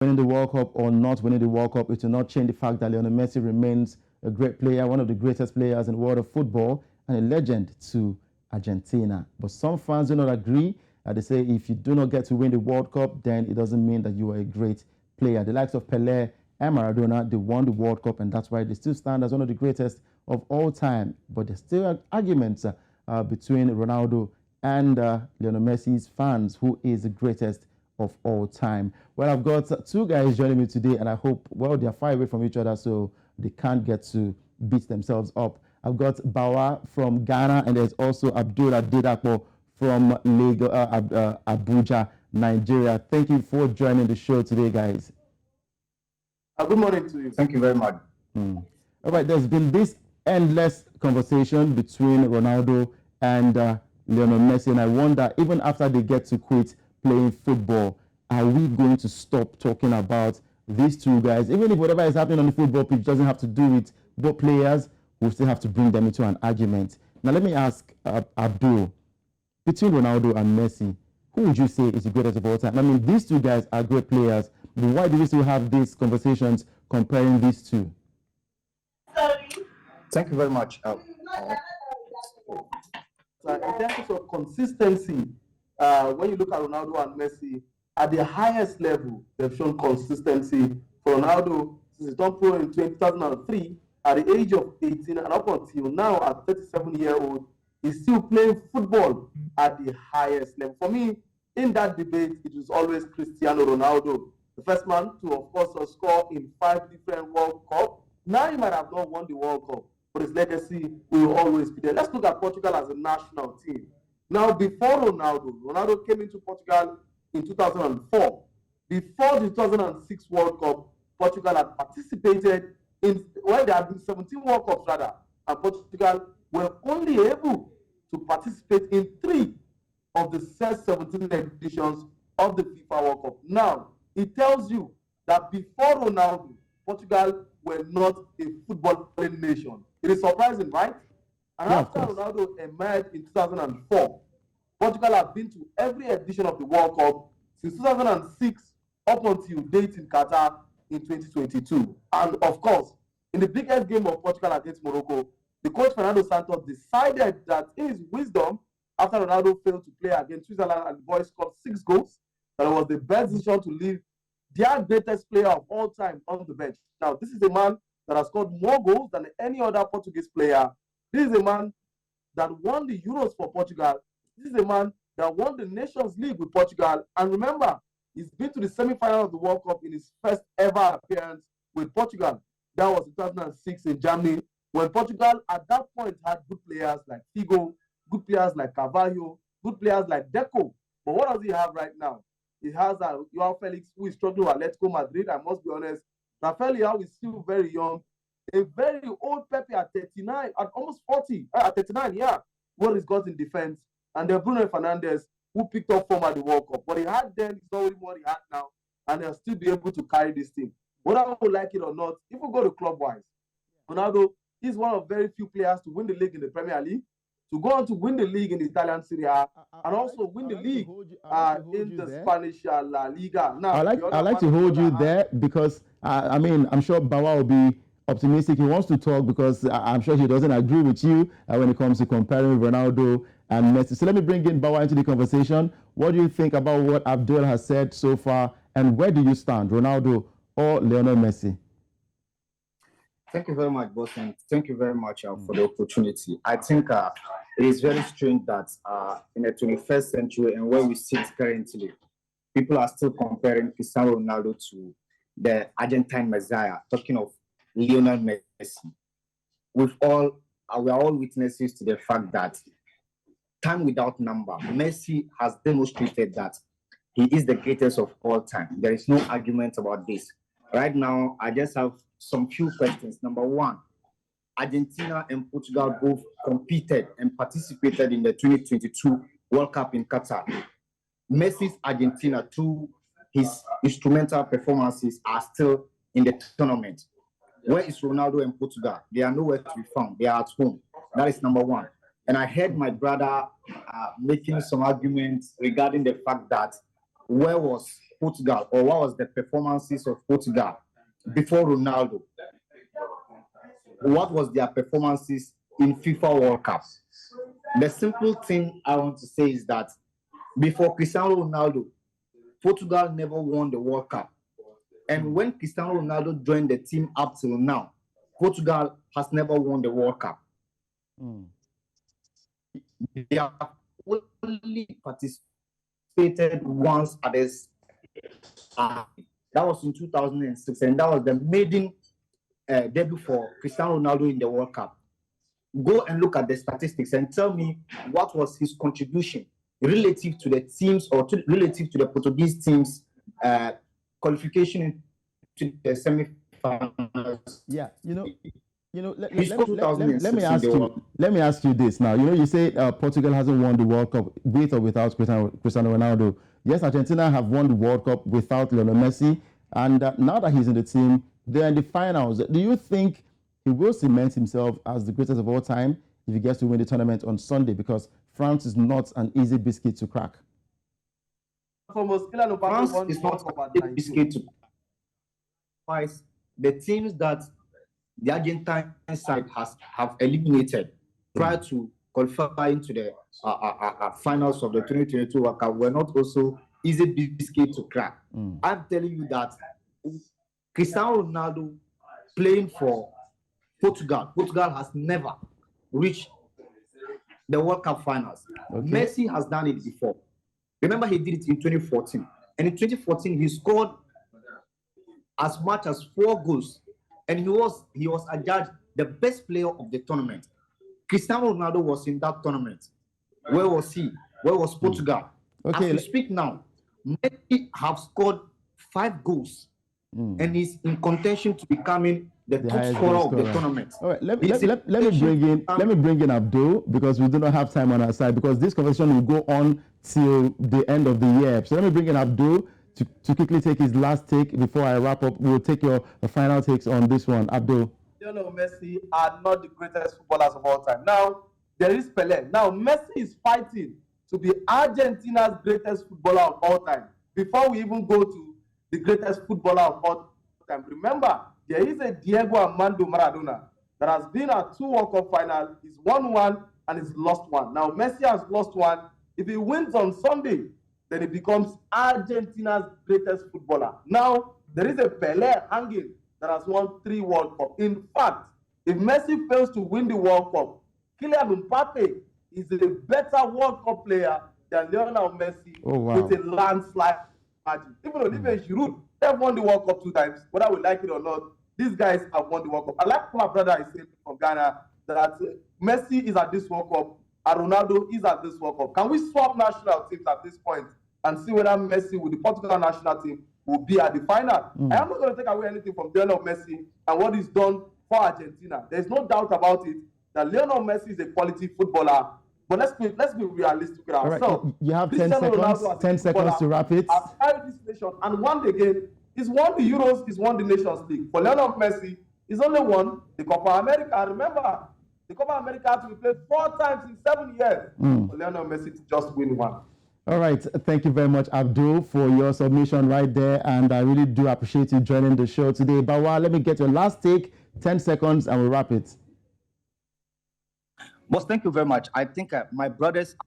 winning the World Cup or not winning the World Cup, it will not change the fact that Lionel Messi remains a great player, one of the greatest players in the world of football, and a legend to Argentina. But some fans do not agree. They say if you do not get to win the World Cup, then it doesn't mean that you are a great player. The likes of Pelé and Maradona, they won the World Cup, and that's why they still stand as one of the greatest of all time. But there's still arguments between Ronaldo and Lionel Messi's fans, who is the greatest of all time. Well, I've got two guys joining me today, and I hope, well, they're far away from each other, so they can't get to beat themselves up. I've got Bawa from Ghana, and there's also Abdul Adedapo from Abuja, Nigeria. Thank you for joining the show today, guys. Good morning to you. Thank you very much. All right, there's been this endless conversation between Ronaldo and Lionel Messi, and I wonder, even after they get to quit playing football, are we going to stop talking about these two guys? Even if whatever is happening on the football pitch doesn't have to do with both players, we'll still have to bring them into an argument. Now, let me ask Abdul, between Ronaldo and Messi, who would you say is the greatest of all time? I mean, these two guys are great players, but why do we still have these conversations comparing these two? Thank you very much. In terms of consistency, when you look at Ronaldo and Messi, at the highest level, they've shown consistency. For Ronaldo, since he turned pro in 2003, at the age of 18 and up until now, at 37-year-old, he's still playing football at the highest level. For me, in that debate, it was always Cristiano Ronaldo, the first man to, of course, score in 5 different World Cups. Now he might have not won the World Cup, but his legacy will always be there. Let's look at Portugal as a national team. Now, before Ronaldo came into Portugal in 2004. Before the 2006 World Cup, Portugal had participated in, well, there had been 17 World Cups rather, and Portugal were only able to participate in 3 of the first 17 editions of the FIFA World Cup. Now, it tells you that before Ronaldo, Portugal were not a footballing nation. It is surprising, right? And after Ronaldo emerged in 2004, Portugal have been to every edition of the World Cup since 2006 up until date in Qatar in 2022. And of course, in the biggest game of Portugal against Morocco, the coach Fernando Santos decided that in his wisdom, after Ronaldo failed to play against Switzerland and the boys scored 6 goals, that it was the best decision to leave their greatest player of all time on the bench. Now, this is a man that has scored more goals than any other Portuguese player. This is a man that won the Euros for Portugal. This is a man that won the Nations League with Portugal. And remember, he's been to the semi-final of the World Cup in his first ever appearance with Portugal. That was in 2006 in Germany, when Portugal at that point had good players like Figo, good players like Carvalho, good players like Deco. But what does he have right now? He has Joao Felix, who is struggling with Atletico Madrid. I must be honest. Rafael Leao is still very young. A very old Pepe at 39, at almost 40, at 39, yeah. What he's got in defense. And then Bruno Fernandes, who picked up form at the World Cup. What he had then is not really what he had now. And they'll still be able to carry this team. Whether I would like it or not, if we go to club-wise, Ronaldo is one of very few players to win the league in the Premier League, to go on to win the league in the Italian Serie A, and also win the league in the Spanish La Liga. Now, I like to hold you there because, I mean, I'm sure Bawa will be optimistic. He wants to talk because I'm sure he doesn't agree with you when it comes to comparing Ronaldo and Messi. So let me bring in Bawa into the conversation. What do you think about what Abdul has said so far, and where do you stand, Ronaldo or Lionel Messi? Thank you very much, boss, and thank you very much for the opportunity. I think it is very strange that in the 21st century and where we sit currently, people are still comparing Cristiano Ronaldo to the Argentine Messiah, talking of Lionel Messi. We are all witnesses to the fact that time without number, Messi has demonstrated that he is the greatest of all time. There is no argument about this. Right now, I just have some few questions. Number one, Argentina and Portugal both competed and participated in the 2022 World Cup in Qatar. Messi's Argentina, through his instrumental performances, are still in the tournament. Where is Ronaldo and Portugal? They are nowhere to be found. They are at home. That is number one. And I heard my brother making some arguments regarding the fact that where was Portugal, or what was the performances of Portugal before Ronaldo? What was their performances in FIFA World Cup? The simple thing I want to say is that before Cristiano Ronaldo, Portugal never won the World Cup. And when Cristiano Ronaldo joined the team up till now, Portugal has never won the World Cup. They have only participated once at this. That was in 2006, and that was the maiden debut for Cristiano Ronaldo in the World Cup. Go and look at the statistics and tell me what was his contribution relative to the teams or relative to the Portuguese team's qualification to the semi-finals. Yeah, let me ask you this now. You say Portugal hasn't won the World Cup with or without Cristiano Ronaldo. Yes, Argentina have won the World Cup without Lionel Messi, and now that he's in the team, they're in the finals. Do you think he will cement himself as the greatest of all time if he gets to win the tournament on Sunday? Because France is not an easy biscuit to crack. France is not an easy biscuit to crack. The teams that the Argentine side have eliminated prior to qualifying to the finals of the 2022 World Cup were not also easy biscuit to crack. I'm telling you that Cristiano Ronaldo playing for Portugal has never reached the World Cup finals. Okay. Messi has done it before. Remember, he did it in 2014. And in 2014, he scored as much as 4 goals. And he was adjudged the best player of the tournament. Cristiano Ronaldo was in that tournament. Where was he? Where was Portugal? Okay. As we speak now, Messi have scored 5 goals. And he's in contention to becoming the top scorer of the tournament. All right, let me bring in Abdul, because we do not have time on our side, because this conversation will go on till the end of the year. So let me bring in Abdul to quickly take his last take before I wrap up. We'll take your final takes on this one. Abdul. Lionel Messi are not the greatest footballers of all time. Now, there is Pelé. Now, Messi is fighting to be Argentina's greatest footballer of all time. Before we even go to the greatest footballer of all time, remember, there is a Diego Armando Maradona that has been at 2 World Cup finals. He's won 1 and he's lost 1. Now, Messi has lost 1. If he wins on Sunday, then he becomes Argentina's greatest footballer. Now, there is a Pelé hanging that has won 3 World Cups. In fact, if Messi fails to win the World Cup, Kylian Mbappe is a better World Cup player than Lionel Messi with a landslide margin. Even Olivier Giroud, they've won the World Cup 2 times, whether we like it or not. These guys have won the World Cup. I like what my brother is saying from Ghana, that Messi is at this World Cup and Ronaldo is at this World Cup. Can we swap national teams at this point and see whether Messi with the Portugal national team will be at the final? I am not going to take away anything from Lionel Messi and what he's done for Argentina. There's no doubt about it that Lionel Messi is a quality footballer. But let's be realistic with ourselves. Right. You have 10 seconds. 10 seconds to wrap it. Has carried this nation and won the game. He's won the Euros. He's won the Nations League. For Lionel Messi, he's only won the Copa America. Remember, the Copa America had to be played 4 times in 7 years. For Lionel Messi to just win 1. All right. Thank you very much, Abdul, for your submission right there. And I really do appreciate you joining the show today. Bawa, let me get your last take. 10 seconds and we'll wrap it. Boss, thank you very much. I think my brother's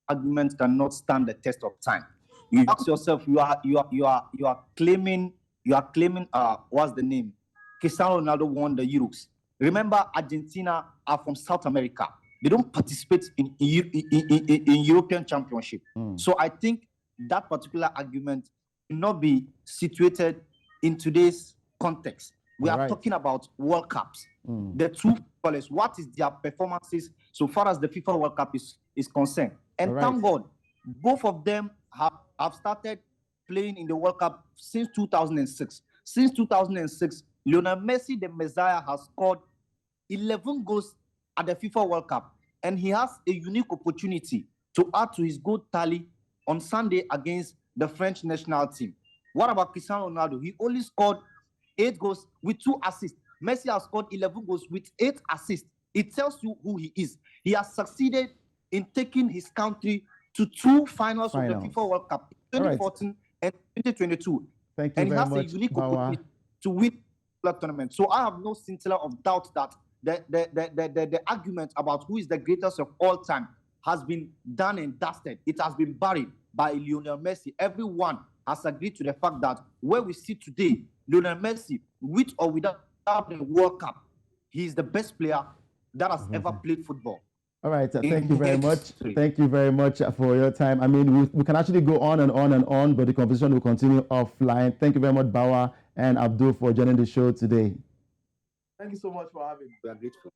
argument cannot stand the test of time. You ask yourself, you are claiming what's the name? Cristiano Ronaldo won the Euros. Remember, Argentina are from South America. They don't participate in European Championship. So I think that particular argument cannot be situated in today's context. We are talking about World Cups. The 2 footballers, what is their performances so far as the FIFA World Cup is concerned? And thank God, both of them have started playing in the World Cup since 2006. Since 2006, Lionel Messi, the Messiah, has scored 11 goals at the FIFA World Cup. And he has a unique opportunity to add to his goal tally on Sunday against the French national team. What about Cristiano Ronaldo? He only scored 8 goals with 2 assists. Messi has scored 11 goals with 8 assists. It tells you who he is. He has succeeded in taking his country to 2 finals of the FIFA World Cup. 2014 and 2022. Thank you and he very has much, a unique Bawa. opportunity to win the tournament. So I have no scintilla of doubt that the argument about who is the greatest of all time has been done and dusted. It has been buried by Lionel Messi. Everyone has agreed to the fact that where we sit today, Lionel Messi, with or without the World Cup, he is the best player that has ever played football. All right, thank you very much. Thank you very much for your time. I mean, we can actually go on and on and on, but the conversation will continue offline. Thank you very much, Bawa and Abdul, for joining the show today. Thank you so much for having me. We are grateful.